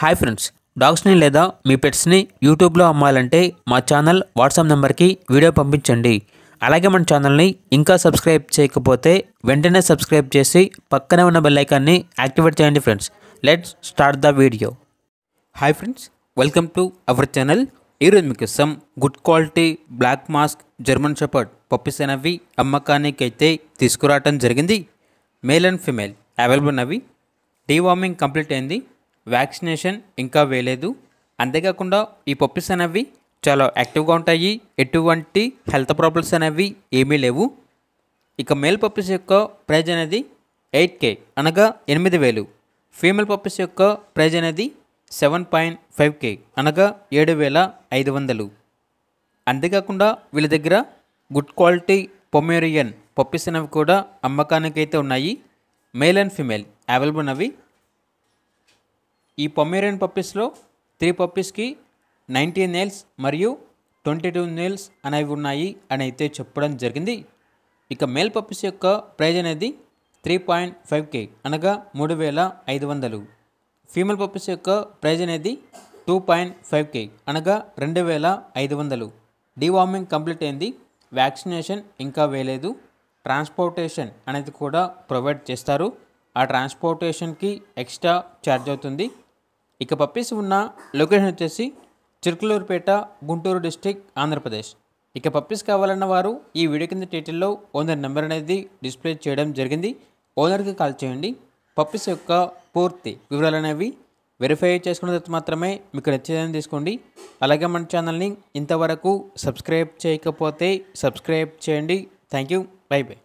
Hi friends, డాగ్స్ని లేదా మీ పెట్స్ని యూట్యూబ్లో అమ్మాలంటే మా ఛానల్ వాట్సాప్ నెంబర్కి వీడియో పంపించండి. అలాగే మన ఛానల్ని ఇంకా సబ్స్క్రైబ్ చేయకపోతే వెంటనే సబ్స్క్రైబ్ చేసి పక్కనే ఉన్న బెల్ ఐకాన్ని యాక్టివేట్ చేయండి friends. Let's start the video. Hi friends, welcome to our channel. ఈరోజు మీకోసం good quality black mask German shepherd puppies అనేవి అమ్మకానికి అయితే తీసుకురావటం జరిగింది. మేల్ అండ్ ఫిమేల్ అవైలబుల్ ఉన్నవి. డీవార్మింగ్ కంప్లీట్ అయింది. వ్యాక్సినేషన్ ఇంకా వేయలేదు. అంతేకాకుండా ఈ పప్పీస్ అనేవి చాలా యాక్టివ్గా ఉంటాయి. ఎటువంటి హెల్త్ ప్రాబ్లమ్స్ అనేవి ఏమీ లేవు. ఇక మేల్ పప్పీస్ యొక్క ప్రైజ్ అనేది 8K అనగా 8,000. ఫీమేల్ పప్పీస్ యొక్క ప్రైజ్ అనేది 7.5K అనగా 7,500. అంతేకాకుండా వీళ్ళ దగ్గర గుడ్ క్వాలిటీ పొమేరియన్ పప్పీస్ అనేవి కూడా అమ్మకానికి అయితే ఉన్నాయి. మేల్ అండ్ ఫిమేల్ అవైలబుల్ ఉన్నవి. ఈ పొమేరియన్ పప్పీస్లో 3 పప్పీస్కి 19 నెయిల్స్ మరియు 22 నెయిల్స్ అనేవి ఉన్నాయి అని అయితే చెప్పడం జరిగింది. ఇక మేల్ పప్పీస్ యొక్క ప్రైజ్ అనేది 3.5K అనగా 3,500. ఫీమేల్ పప్పీస్ యొక్క ప్రైజ్ అనేది 2.5K అనగా 2,500. డీవార్మింగ్ కంప్లీట్ అయింది. వ్యాక్సినేషన్ ఇంకా వేయలేదు. ట్రాన్స్పోర్టేషన్ అనేది కూడా ప్రొవైడ్ చేస్తారు. ఆ ట్రాన్స్పోర్టేషన్కి ఎక్స్ట్రా ఛార్జ్ అవుతుంది. ఇక పప్పీస్ ఉన్న లొకేషన్ వచ్చేసి చిలుకలూరుపేట, గుంటూరు డిస్టిక్, ఆంధ్రప్రదేశ్. ఇక పప్పీస్ కావాలన్న వారు ఈ వీడియో కింద టైటిల్లో ఓనర్ నెంబర్ అనేది డిస్ప్లే చేయడం జరిగింది. ఓనర్కి కాల్ చేయండి. పప్పీస్ యొక్క పూర్తి వివరాలు అనేవి వెరిఫై చేసుకున్న తర్వాత మాత్రమే మీకు నచ్చేదని తీసుకోండి. అలాగే మన ఛానల్ని ఇంతవరకు సబ్స్క్రైబ్ చేయకపోతే సబ్స్క్రైబ్ చేయండి. Thank you. By by.